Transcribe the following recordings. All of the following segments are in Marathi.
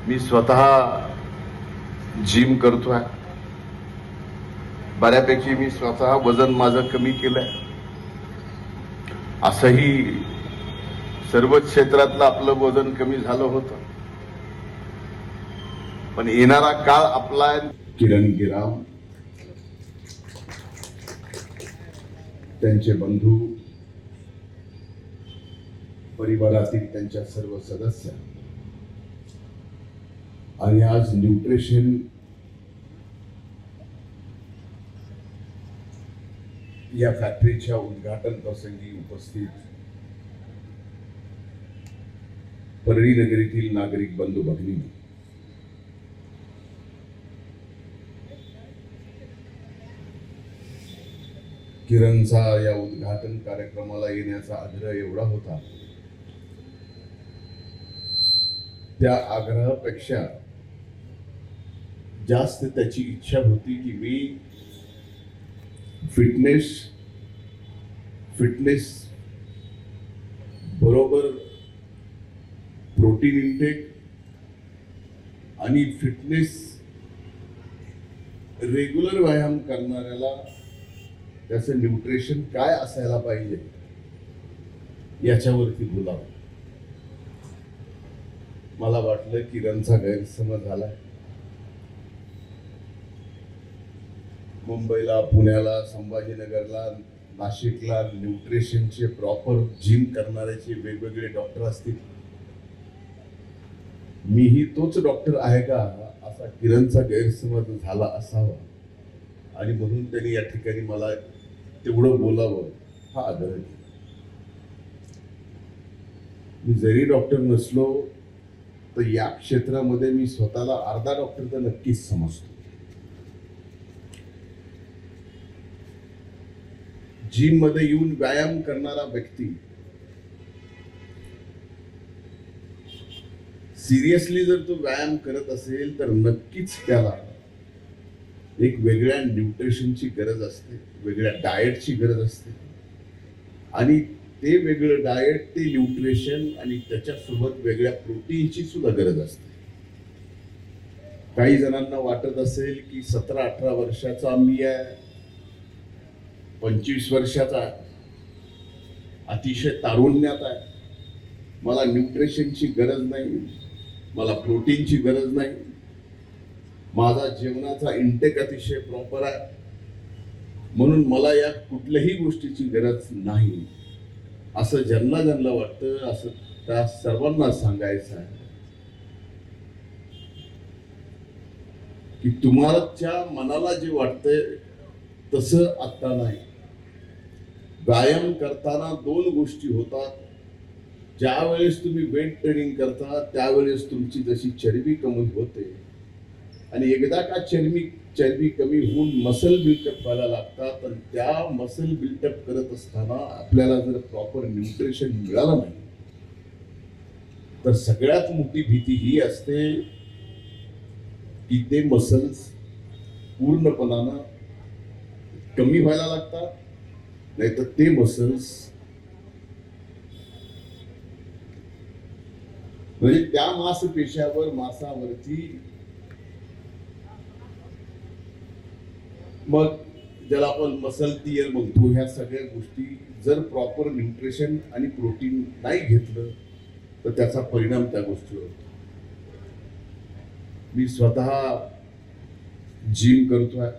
मी स्वतः जिम करतोय. बऱ्यापैकी मी स्वतः वजन माझं कमी केलंय. असंही सर्वच क्षेत्रातलं आपलं वजन कमी झालं होतं. पण येणारा काळ आपला आहे. किरण गिराम, त्यांचे बंधू, परिवारातील त्यांच्या सर्व सदस्य आणि आज न्यूट्रिशन या फॅक्टरीच्या उद्घाटन प्रसंगी उपस्थित परळी नगरीतील नागरिक बंधू भगिनी, किरणचा या उद्घाटन कार्यक्रमाला येण्याचा आग्रह एवढा होता, त्या आग्रहापेक्षा जास्त त्याची इच्छा होती की मी फिटनेस बरोबर प्रोटीन इंटेक आणि फिटनेस रेग्युलर व्यायाम करणाऱ्याला त्याचं न्यूट्रिशन काय असायला पाहिजे याच्यावरती बोलावं. मला वाटलं किरणचा गैरसमज झालाय. मुंबईला, पुण्याला, संभाजीनगरला, नाशिकला न्यूट्रिशनचे प्रॉपर जिम करणाऱ्याचे वेगवेगळे डॉक्टर असतील. मीही तोच डॉक्टर आहे का असा किरणचा गैरसमज झाला असावा आणि म्हणून त्यांनी या ठिकाणी मला तेवढं बोलावं हा आग्रह केला. मी जरी डॉक्टर नसलो तर या क्षेत्रामध्ये मी स्वतःला अर्धा डॉक्टर तर नक्कीच समजतो. जिम मध्ये येऊन व्यायाम करणारा व्यक्ती सिरियसली जर तो व्यायाम करत असेल तर नक्कीच त्याला एक वेगळ्या न्यूट्रिशनची गरज असते, वेगळ्या डाएटची गरज असते आणि ते वेगळं डाएट, ते न्यूट्रिशन आणि त्याच्यासोबत वेगळ्या प्रोटीनची सुद्धा गरज असते. काही जणांना वाटत असेल की 17-18 वर्षाचा मी आहे, 25 वर्षाचा आहे, अतिशय तारुण्यात आहे, मला न्यूट्रिशनची गरज नाही, मला प्रोटीनची गरज नाही, माझा जेवणाचा इंटेक अतिशय प्रॉपर आहे, म्हणून मला या कुठल्याही गोष्टीची गरज नाही, असं ज्यांना ज्यांना वाटतं असं त्या सर्वांना सांगायचं आहे की तुम्हाला मनाला जे वाटतंय तसं आता नाही. व्यायाम करताना 2 गोष्टी होतात. ज्या वेळेस तुम्ही वेट ट्रेनिंग करता त्यावेळेस तुमची जशी चरबी कमी होते आणि एकदा का चरबी कमी होऊन मसल बिल्टअप व्हायला लागतात, आणि त्या मसल बिल्टअप करत असताना आपल्याला जर प्रॉपर न्यूट्रिशन मिळालं नाही तर सगळ्यात मोठी भीती ही असते की ते मसल्स पूर्णपणानं कमी व्हायला लागतात, नाहीतर ते मसल्स म्हणजे त्या मासावरती मग ज्याला आपण मसल टियर म्हणतो, ह्या सगळ्या गोष्टी जर प्रॉपर न्यूट्रिशन आणि प्रोटीन नाही घेतलं तर त्याचा परिणाम त्या गोष्टीवर होतो. मी स्वतः जिम करतोय.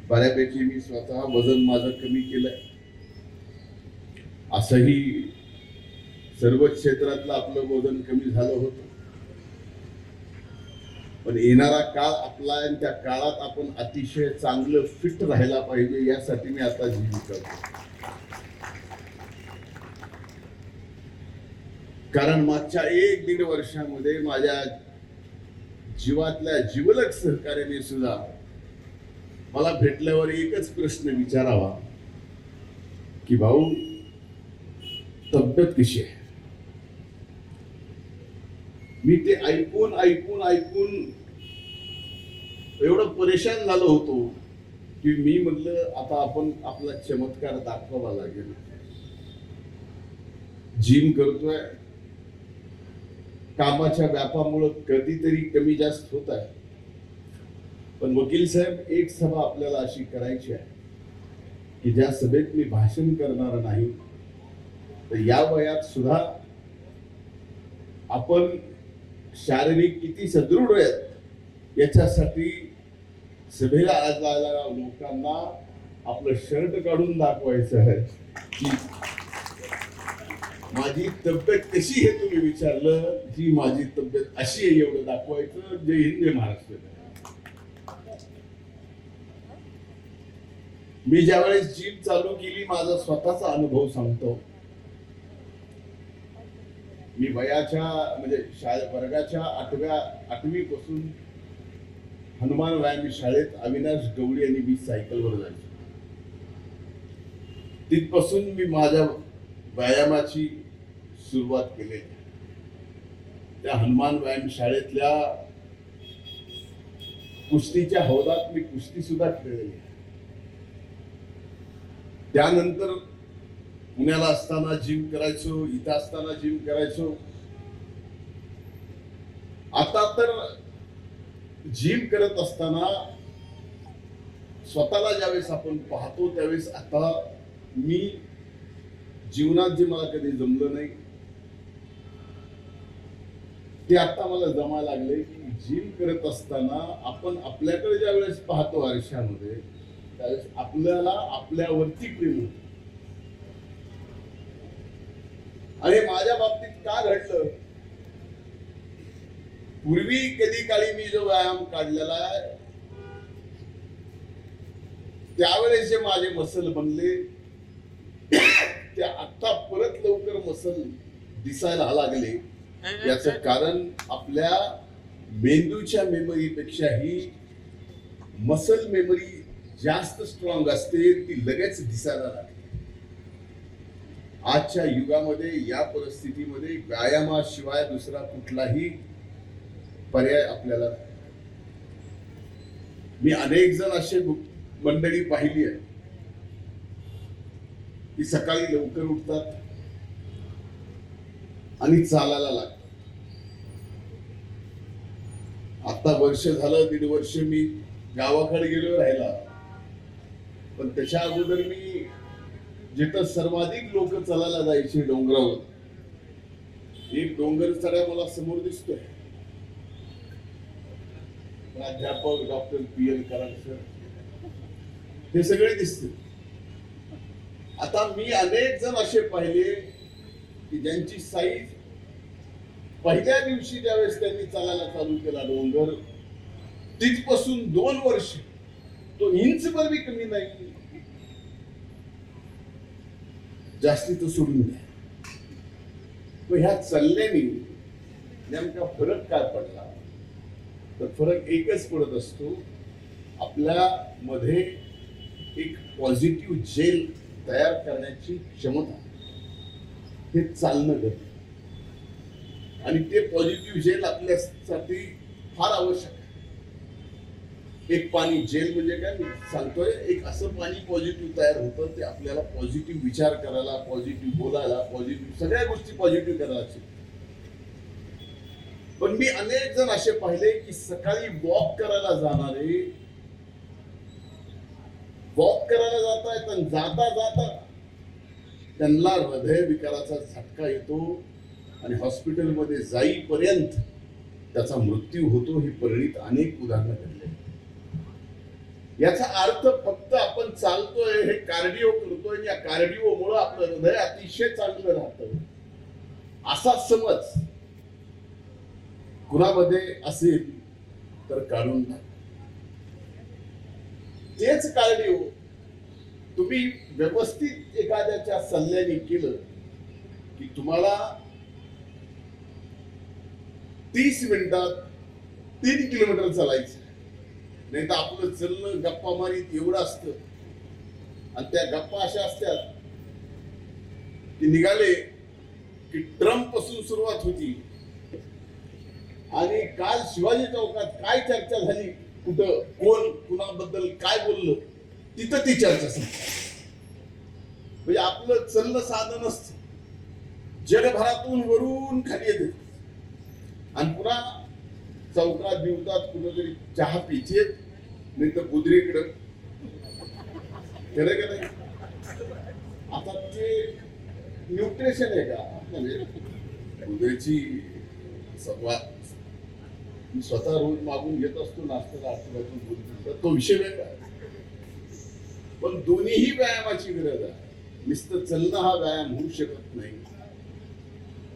बऱ्यापैकी मी स्वतः वजन माझं कमी केलंय. असंही सर्वच क्षेत्रातलं आपलं वजन कमी झालं होतं. पण येणारा काळ आपला आहे आणि त्या काळात आपण अतिशय चांगलं फिट राहायला पाहिजे यासाठी मी आता जिम करतो. कारण मागच्या 1-1.5 वर्षामध्ये माझ्या जीवातल्या जिवलग सहकार्याने सुद्धा मला भेटल्यावर एकच प्रश्न विचारावा की भाऊ तब्येत कशी आहे. मी ते ऐकून एवढं परेशान झालो होतो की मी म्हटलं आता आपण आपला चमत्कार दाखवावा लागेल. जिम करतोय, कामाच्या व्यापामुळे कधीतरी कमी जास्त होत आहे. पण वकील साहेब, एक सभा आपल्याला अशी करायची आहे की ज्या सभेत मी भाषण करणार नाही, तर या वयात सुद्धा आपण शारीरिक किती सदृढ आहेत याच्यासाठी सभेला आलेल्या लोकांना आपलं शर्ट काढून दाखवायचं आहे की माझी तब्येत कशी आहे. तुम्ही विचारलं जी माझी तब्येत अशी आहे एवढं दाखवायचं. जय हिंद, जय महाराष्ट्र. मी ज्यावेळेस जिम चालू केली, माझा स्वतःचा अनुभव सांगतो. मी वयाच्या म्हणजे वर्गाच्या 8वी पासून हनुमान व्यायाम शाळेत अविनाश गवळी आणि मी सायकलवर जायचो. तिथपासून मी माझ्या व्यायामाची सुरुवात केली. त्या हनुमान व्यायाम शाळेतल्या कुस्तीच्या हौदात मी कुस्ती सुद्धा खेळलेली. त्यानंतर पुण्याला असताना जिम करायचो, इथं असताना जिम करायचो. आता तर जिम करत असताना स्वतःला ज्यावेळेस आपण पाहतो त्यावेळेस आता मी जीवनात जे मला कधी जमलं नाही ते आता मला जमायला लागले की जिम करत असताना आपण आपल्याकडे ज्या वेळेस पाहतो आयुष्यामध्ये त्यावेळेस आपल्याला आपल्यावरती प्रेम होतं. आणि माझ्या बाबतीत का घडलं, पूर्वी कधी काळी मी जो व्यायाम काढलेला आहे त्यावेळेस जे माझे मसल बनले ते आता परत लवकर मसल दिसायला लागले. याचं कारण आपल्या मेंदूच्या मेमरीपेक्षाही मसल मेमरी जास्त स्ट्रॉंग असते, ती लगेच दिसायला लागते. आजच्या युगामध्ये या परिस्थितीमध्ये व्यायामाशिवाय दुसरा कुठलाही पर्याय आपल्याला नाही. मी अनेक जण असे मंडळी पाहिली आहे की सकाळी लवकर उठतात आणि चालायला लागतात. आता वर्ष झालं, 1.5 वर्ष मी गावाकडे गेलो राहिला, पण त्याच्या अगोदर मी जिथं सर्वाधिक लोक चालायला जायचे डोंगरावर, एक डोंगर चढ्या मला समोर दिसतोय. प्राध्यापक डॉक्टर पी.एल. कराड सर हे सगळे दिसते. आता मी अनेक जण असे पाहिले की ज्यांची साईज पहिल्या दिवशी ज्यावेळेस त्यांनी चालायला चालू केला डोंगर, तिथपासून 2 वर्ष तो इंचभर बी कमी नाही. जास्ती तर सोडून द्या. मग ह्या चालल्याने नेमका फरक काय पडला, तर फरक एकच पडत असतो, आपल्या मध्ये एक पॉझिटिव्ह जेल तयार करण्याची क्षमता हे चालणं गरजेचं. आणि ते पॉझिटिव्ह जेल आपल्यासाठी फार आवश्यक आहे. एक पाणी जेल म्हणजे काय मी सांगतोय, एक असं पाणी पॉझिटिव्ह तयार होतं ते आपल्याला पॉझिटिव्ह विचार करायला, पॉझिटिव्ह बोलायला, पॉझिटिव्ह सगळ्या गोष्टी पॉझिटिव्ह करायला. पण मी अनेक जण असे पाहिले की सकाळी वॉक करायला जाणारे, वॉक करायला जात आहेत आणि जाता जाता त्यांना हृदयविकाराचा झटका येतो आणि हॉस्पिटलमध्ये जाईपर्यंत त्याचा मृत्यू होतो. ही परिणित अनेक उदाहरणं घडले. याचा अर्थ फक्त आपण चालतोय, हे कार्डिओ करतोय, या कार्डिओमुळे आपलं हृदय अतिशय चांगलं राहतं असा समज कुणामध्ये असेल तर काढून टाका. तेच कार्डिओ तुम्ही व्यवस्थित एखाद्याच्या सल्ल्याने केलं की तुम्हाला 30 मिनिटात 3 किलोमीटर चालायचं. नाही तर आपलं चलणं गप्पा मारीत एवढं असतं आणि त्या गप्पा अशा असतात की निघाले की ट्रम्प पासून सुरुवात होती आणि काल शिवाजी चौकात काय चर्चा झाली, कुठं कोण कुणाबद्दल काय बोललं, तिथं ती चर्चा संपली. म्हणजे आपलं चलणं साधन असतं, जगभरातून वरून खाली येते. आणि पुन्हा चौकात बिवतात कुठेतरी चहा पिचेत, नाही तर बुद्रीकडं. खरं का नाही? आता ते न्यूट्रिशन आहे का? म्हणजे बुद्रीची मी स्वतः रोज मागून घेत असतो नाश्त्याला आठवड्यातून 2 दिवसात, तो विषय वेगळा आहे. पण दोन्हीही व्यायामाची गरज आहे. नुसतं चलणं हा व्यायाम होऊ शकत नाही.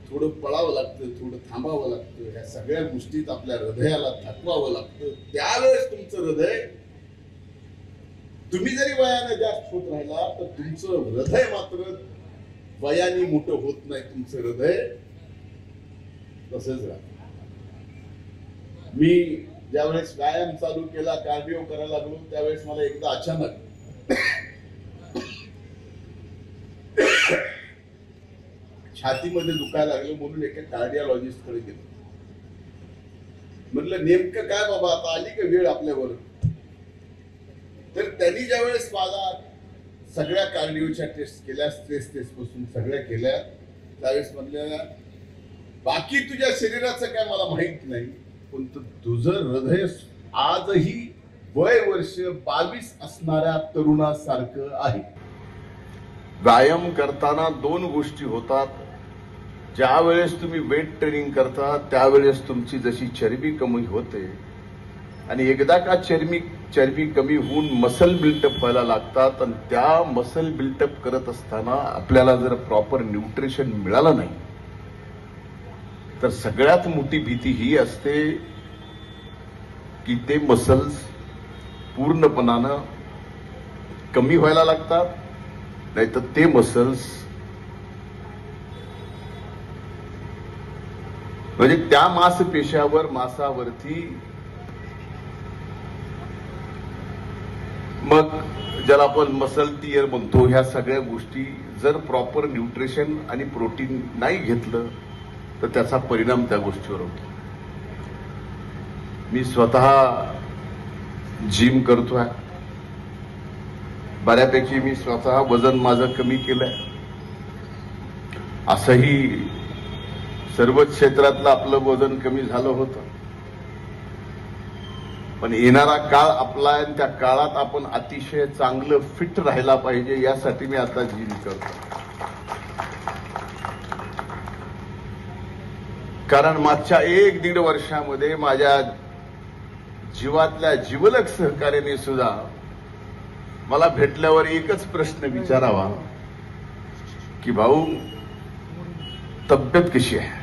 थोडं पळावं लागतं, थोडं थांबावं लागतं. ह्या सगळ्या गोष्टीत आपल्या हृदयाला थकवावं लागतं. त्यावेळेस तुमचं हृदय, तुम्ही जरी वयाने जास्त होत राहिला तर तुमचं हृदय मात्र वयाने मोठं होत नाही. तुमचं हृदय तसंच राहतं. मी ज्यावेळेस व्यायाम चालू केला, कार्डिओ करायला लागलो, त्यावेळेस मला एकदा अचानक छातीमध्ये दुखायला लागलं, म्हणून एका कार्डिओलॉजिस्ट कडे गेलो. म्हटलं नेमकं काय बाबा, आता आली का वेळ आपल्यावर? तर त्यांनी ज्यावेळेस माझा सगळ्या कार्डिओच्या टेस्ट केल्या, स्ट्रेस टेस्ट पासून सगळ्या केल्या, त्यावेळेस म्हणलं बाकी तुझ्या शरीराचं काय मला माहित नाही, पण तुझं हृदय आजही वय वर्ष 22 असणाऱ्या तरुणासारखं आहे. व्यायाम करताना 2 गोष्टी होतात. ज्या वेळेस तुम्ही वेट ट्रेनिंग करता त्यावेळेस तुमची जशी चरबी कमी होते, आणि एकदा का चरबी कमी होऊन मसल बिल्टअप व्हायला लागतात, आणि त्या मसल बिल्टअप करत असताना आपल्याला जर प्रॉपर न्यूट्रिशन मिळालं नाही तर सगळ्यात मोठी भीती ही असते की ते मसल्स पूर्णपणानं कमी व्हायला लागतात, नाहीतर ते मसल्स म्हणजे त्या मासावरती मग ज्याला आपण मसल टियर म्हणतो, ह्या सगळ्या गोष्टी जर प्रॉपर न्यूट्रिशन आणि प्रोटीन नाही घेतलं तर त्याचा परिणाम त्या गोष्टीवर होतो. मी स्वतः जिम करतोय, बऱ्यापैकी मी स्वतः वजन माझं कमी केलंय. असंही सर्वच क्षेत्रातलं आपलं वजन कमी झालं होतं, पण येणारा काळ आपला आहे, त्या काळात आपण अतिशय चांगलं फिट राहायला पाहिजे, यासाठी मी आता जिम करतो. कारण मागच्या 1-1.5 वर्षामध्ये माझ्या जीवातल्या जिवलग सहकार्याने सुद्धा मला भेटल्यावर एकच प्रश्न विचारावा की भाऊ तब्येत कशी आहे?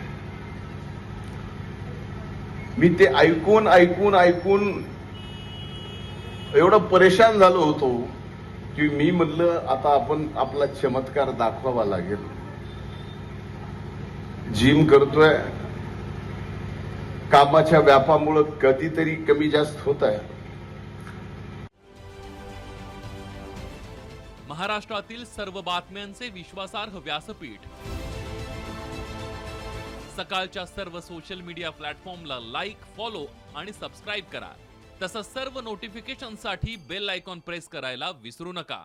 मी ते ऐकून एवढं परेशान झालो होतो की मी म्हटलं आता आपण आपला चमत्कार दाखवावा लागेल. जिम करतोय, कामाच्या व्यापामुळे कधीतरी कमी जास्त होत आहे. महाराष्ट्रातील सर्व बातम्यांचे विश्वासार्ह व्यासपीठ, सकाळच्या सर्व सोशल मीडिया प्लॅटफॉर्मला लाईक, फॉलो आणि सबस्क्राईब करा. तसंच सर्व नोटिफिकेशनसाठी बेल आयकॉन प्रेस करायला विसरू नका.